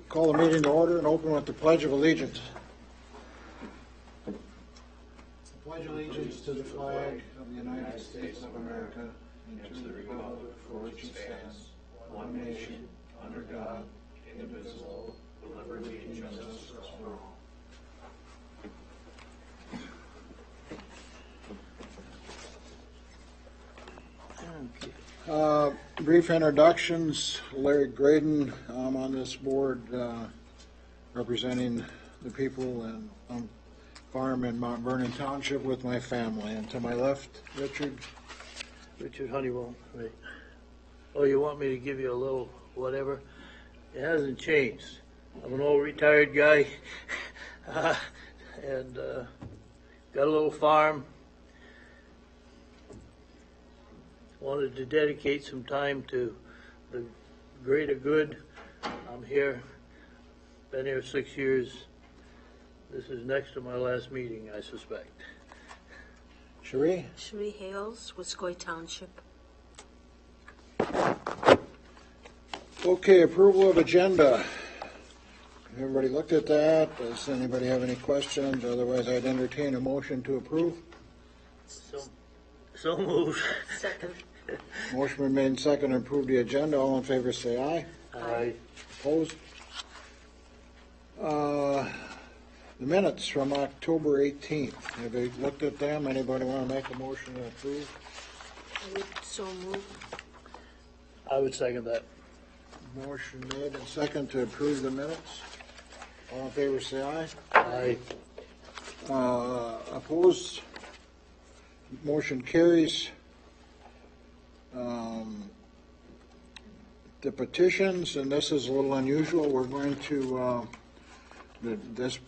Call the meeting to order and open with the Pledge of Allegiance. I pledge allegiance to the flag of the United States of America and to the republic for which it stands, one nation, under God, indivisible, with liberty and justice for all. Brief introductions. Larry Graydon. I'm on this board representing the people and farm in Mount Vernon Township with my family. And to my left, Richard. Richard Honeywell, right. Oh, you want me to give you a little whatever? It hasn't changed. I'm an old retired guy and got a little farm. Wanted to dedicate some time to the greater good. I'm here, been here 6 years. This is next to my last meeting, I suspect. Cherie? Cherie Hales, Woodscoy Township. Okay, approval of agenda. Everybody looked at that? Does anybody have any questions? Otherwise, I'd entertain a motion to approve. So moved. Second. Motion been made and second to approve the agenda. All in favor say aye. Aye. Opposed? The minutes from October 18th. Have you looked at them? Anybody want to make a motion to approve? I would so move. I would second that. Motion made and second to approve the minutes. All in favor say aye. Aye. Opposed? Motion carries. The petitions, and this is a little unusual, we're going to, this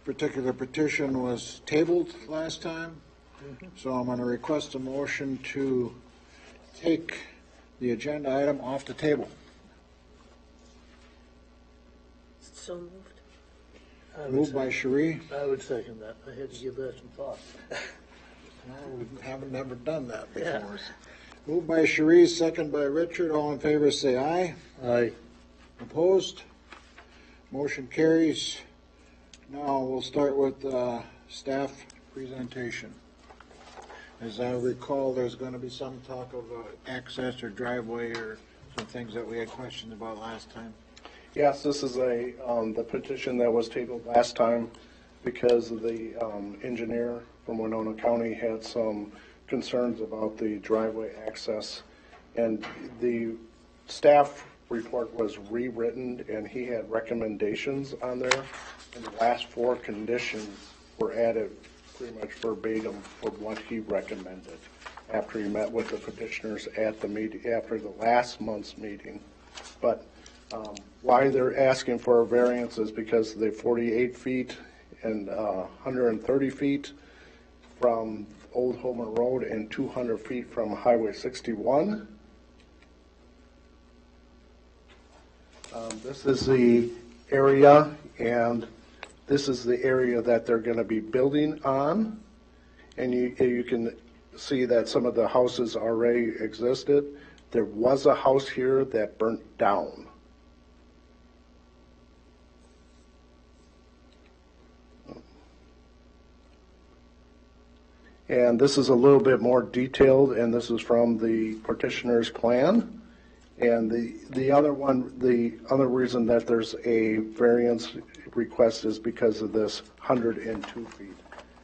particular petition was tabled last time, so I'm going to request a motion to take the agenda item off the table. So moved. Moved by Cherie. I would second that. I had to give that some thought. Well, we haven't never done that before. Yeah. Moved by Cherie, second by Richard. All in favor say aye. Aye. Opposed? Motion carries. Now we'll start with staff presentation. As I recall, there's going to be some talk of access or driveway or some things that we had questions about last time. Yes, this is the petition that was tabled last time because the engineer from Winona County had some concerns about the driveway access, and the staff report was rewritten, and he had recommendations on there, and the last four conditions were added pretty much verbatim for what he recommended after he met with the petitioners at the meeting, after the last month's meeting. But why they're asking for a variance is because the 48 feet and 130 feet from Old Homer Road and 200 feet from Highway 61. This is the area, and this is the area that they're going to be building on. And you can see that some of the houses already existed. There was a house here that burnt down. And this is a little bit more detailed, and this is from the petitioner's plan. And the other reason that there's a variance request is because of this 102 feet.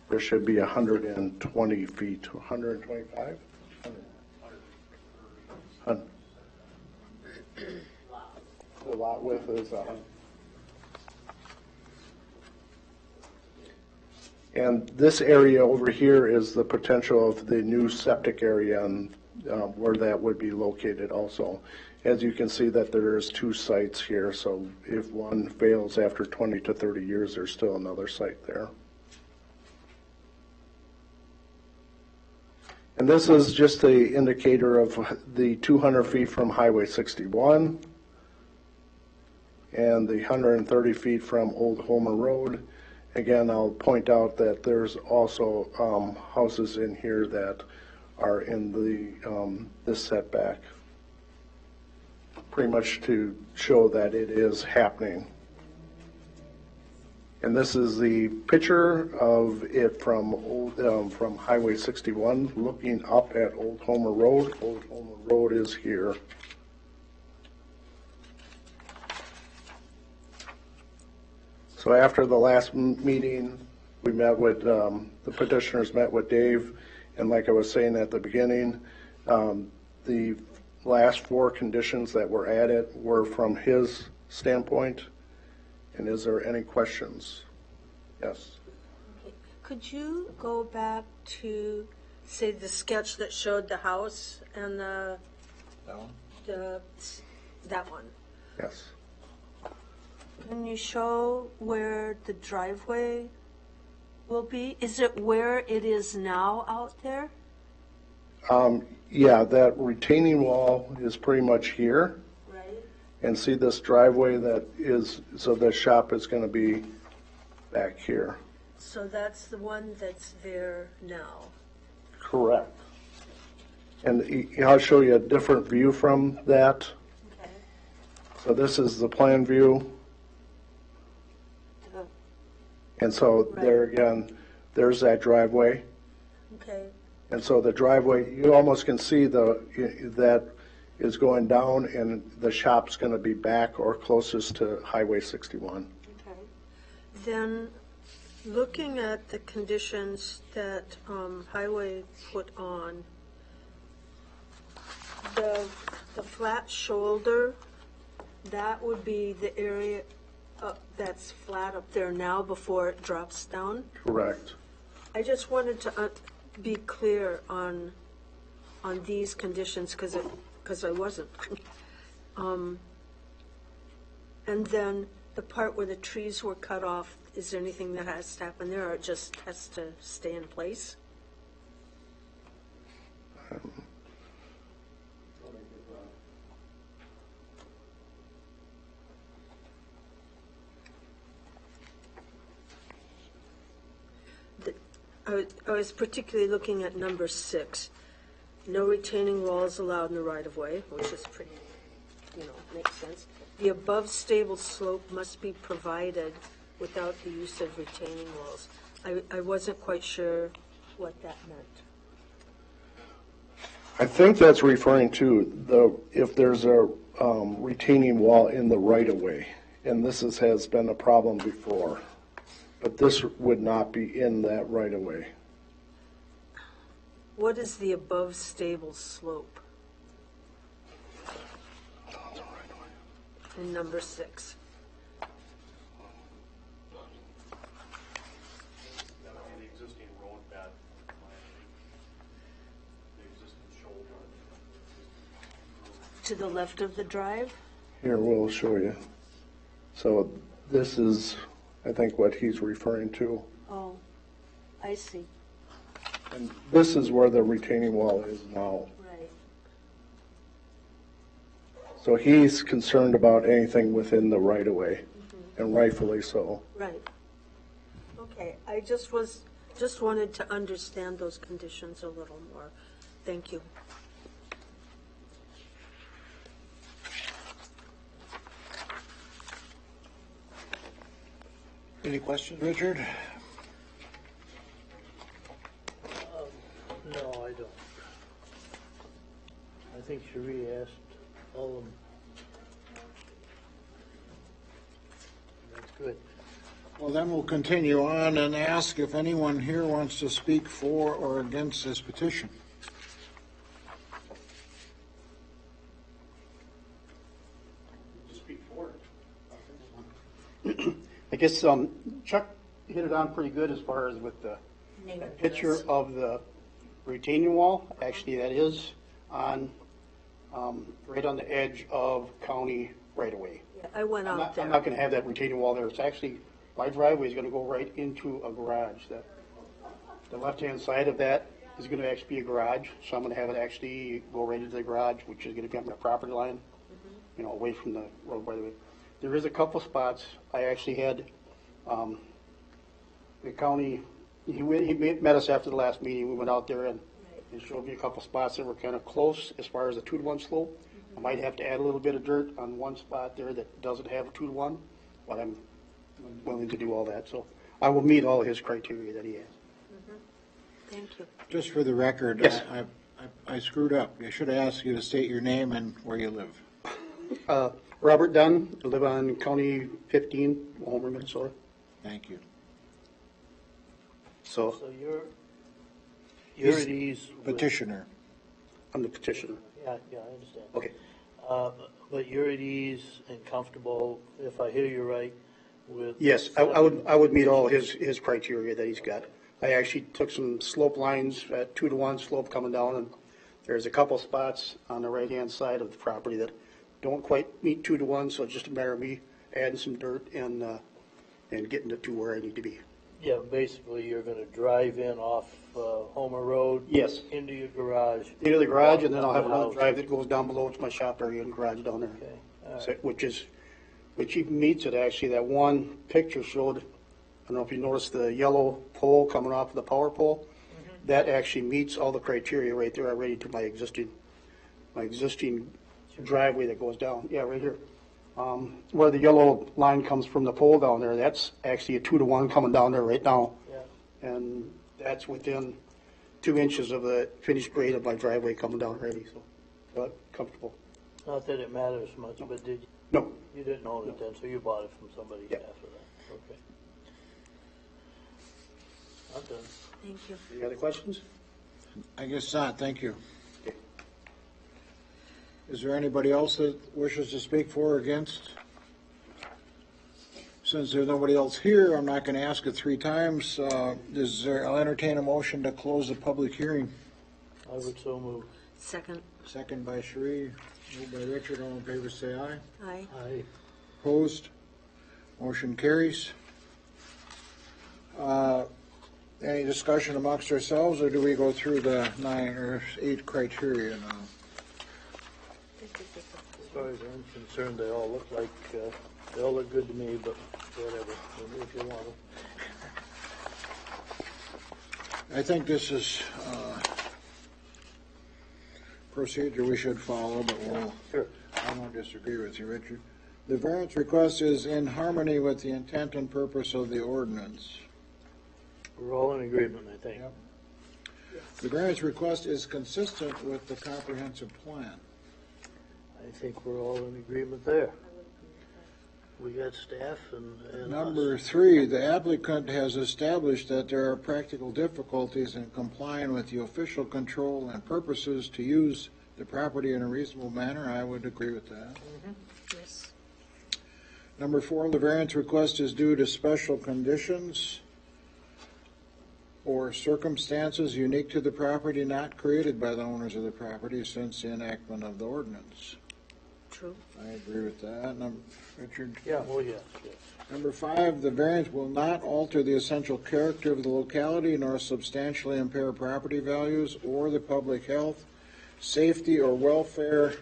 There should be 120 feet, 125? The lot width is 100. And this area over here is the potential of the new septic area and where that would be located also. As you can see that there's two sites here, so if one fails after 20 to 30 years, there's still another site there. And this is just the indicator of the 200 feet from Highway 61 and the 130 feet from Old Homer Road. Again, I'll point out that there's also houses in here that are in the this setback, pretty much to show that it is happening And this is the picture of it from Highway 61, looking up at Old Homer Road. Old Homer Road is here. So after the last meeting, we met with, the petitioners met with Dave, and like I was saying at the beginning, the last 4 conditions that were added were from his standpoint. And is there any questions? Yes. Okay. Could you go back to, say, the sketch that showed the house and That one? that one? Yes. Can you show where the driveway will be? Is it where it is now out there? Yeah, that retaining wall is pretty much here. Right. And see this driveway that is, so the shop is going to be back here. So that's the one that's there now. Correct. And I'll show you a different view from that. Okay. So this is the plan view. And so there again, there's that driveway. Okay. And so the driveway, you almost can see that is going down, and the shop's going to be back or closest to Highway 61. Okay. Then, looking at the conditions that Highway put on, the flat shoulder, that would be the area that's flat up there now before it drops down. Correct. I just wanted to be clear on these conditions because I wasn't. And then the part where the trees were cut off, is there anything that has to happen there, or it just has to stay in place? I was particularly looking at number 6. No retaining walls allowed in the right-of-way, which is pretty, makes sense. The above stable slope must be provided without the use of retaining walls. I wasn't quite sure what that meant. I think that's referring to if there's a retaining wall in the right-of-way, and this has been a problem before. But this would not be in that right-of-way. What is the above stable slope in number 6? That would be the existing road bed, the existing shoulder. To the left of the drive? Here, we'll show you. So this is, I think, what he's referring to. Oh, I see. And this is where the retaining wall is now. Right. So he's concerned about anything within the right-of-way, and rightfully so. Right. Okay, I just wanted to understand those conditions a little more. Thank you. Any questions, Richard? No, I don't. I think Cherie asked all of them. That's good. Well, then we'll continue on and ask if anyone here wants to speak for or against this petition. Just speak for I guess Chuck hit it on pretty good as far as with the picture of the retaining wall. Actually, that is on right on the edge of county right-of-way. Yeah, I went I'm out not there. going to have that retaining wall there. It's actually, my driveway is going to go right into a garage. The left-hand side of that is going to actually be a garage, so I'm going to have it actually go right into the garage, which is going to be on my property line, away from the road by the way. There is a couple spots. I actually had the county, he met us after the last meeting. We went out there and showed me a couple spots that were kind of close as far as the 2-to-1 slope. I might have to add a little bit of dirt on one spot there that doesn't have a 2-to-1, but I'm I'm willing to do all that, so I will meet all his criteria that he has. Thank you. Just for the record, Yes. I screwed up. I should have asked you to state your name and where you live. Robert Dunn, I live on County 15, Homer, Minnesota. Thank you. So So you're at ease with, Petitioner. I'm the petitioner. yeah, I understand. Okay. But you're at ease and comfortable, if I hear you right, with. Yes, I would meet all his criteria that he's got. I actually took some slope lines at 2-to-1 slope coming down, and there's a couple spots on the right-hand side of the property that don't quite meet 2-to-1, so it's just a matter of me adding some dirt and getting it to where I need to be. Yeah, basically, you're gonna drive in off Homer Road. Yes. Into your garage. Into the garage, and then I'll have another House. drive that goes down below to my shop area and garage down there. Okay, all right. So, which even meets it, actually. That one picture showed, I don't know if you noticed the yellow pole coming off of the power pole. That actually meets all the criteria right there already to my existing driveway that goes down. Yeah, right here. Where the yellow line comes from the pole down there, that's actually a 2-to-1 coming down there right now. Yeah. And that's within 2 inches of the finished grade of my driveway coming down already, so comfortable. Not that it matters much, but No, you didn't own it then, so you bought it from somebody Yeah. after that. Okay. I'm done. Thank you. any other questions? I guess not, thank you. Okay. Is there anybody else that wishes to speak for or against? Since there's nobody else here, I'm not going to ask it 3 times. I'll entertain a motion to close the public hearing. I would so move. Second. Second by Sheree, moved by Richard. All in favor, say aye. Aye. Aye. Opposed? Motion carries. Any discussion amongst ourselves, or do we go through the 9 or 8 criteria now? As far as I'm concerned, they all look good to me, but whatever, if you want them. I think this is procedure we should follow, but Sure. I don't disagree with you, Richard. The variance request is in harmony with the intent and purpose of the ordinance. We're all in agreement, I think. Yep. The variance request is consistent with the comprehensive plan. I think we're all in agreement there. We got staff and Number us. 3, the applicant has established that there are practical difficulties in complying with the official control and purposes to use the property in a reasonable manner. I would agree with that. Yes. Number 4, the variance request is due to special conditions or circumstances unique to the property not created by the owners of the property since the enactment of the ordinance. True. I agree with that. Richard? Yeah, well, yes. Number 5, the variance will not alter the essential character of the locality nor substantially impair property values or the public health, safety, or welfare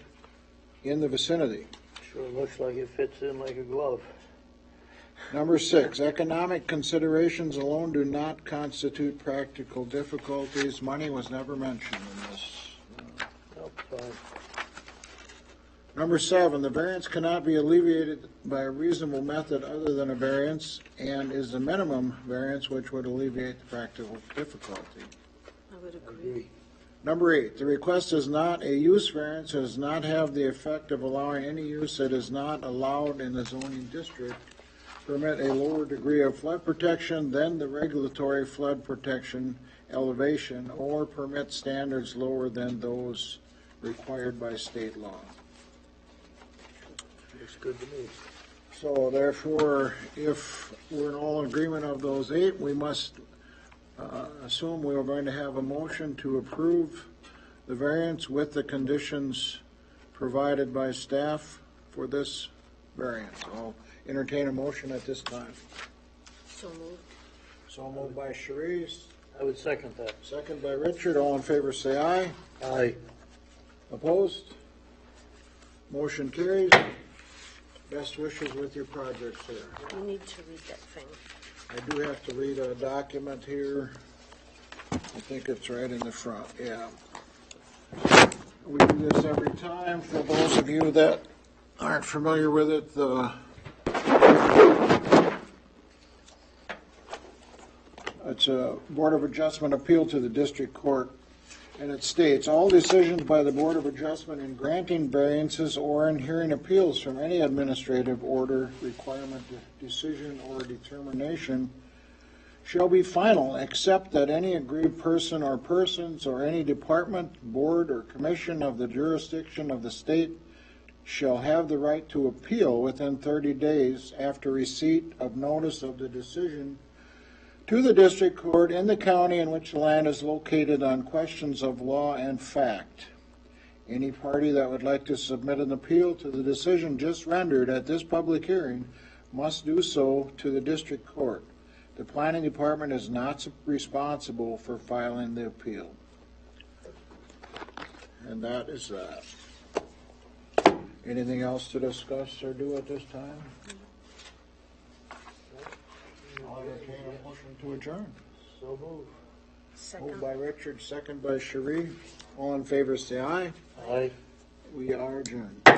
in the vicinity. Sure looks like it fits in like a glove. Number 6, economic considerations alone do not constitute practical difficulties. Money was never mentioned in this. Nope, fine. Number 7, the variance cannot be alleviated by a reasonable method other than a variance and is the minimum variance which would alleviate the practical difficulty. I would agree. Agree. Number 8, the request is not a use variance, does not have the effect of allowing any use that is not allowed in the zoning district, permit a lower degree of flood protection than the regulatory flood protection elevation, or permit standards lower than those required by state law. Looks good to me. So therefore, if we're in all agreement of those 8, we must assume we are going to have a motion to approve the variance with the conditions provided by staff for this variance. I'll entertain a motion at this time. So moved. So moved by Sharice, I would second that. second by Richard. All in favor say aye. Aye. Opposed? Motion carries. Best wishes with your project, sir. You need to read that thing. I do have to read a document here. I think it's right in the front, yeah. We do this every time. For those of you that aren't familiar with it, the it's a Board of Adjustment appeal to the district court. And it states, all decisions by the Board of Adjustment in granting variances or in hearing appeals from any administrative order, requirement, decision, or determination shall be final, except that any aggrieved person or persons or any department, board, or commission of the jurisdiction of the state shall have the right to appeal within 30 days after receipt of notice of the decision to the district court in the county in which the land is located on questions of law and fact. Any party that would like to submit an appeal to the decision just rendered at this public hearing must do so to the district court. The planning department is not responsible for filing the appeal. And that is that. Anything else to discuss or do at this time? I'll entertain a motion to adjourn. So move. Moved Second. by Richard, second by Cherie. All in favor, say aye. Aye. We are adjourned.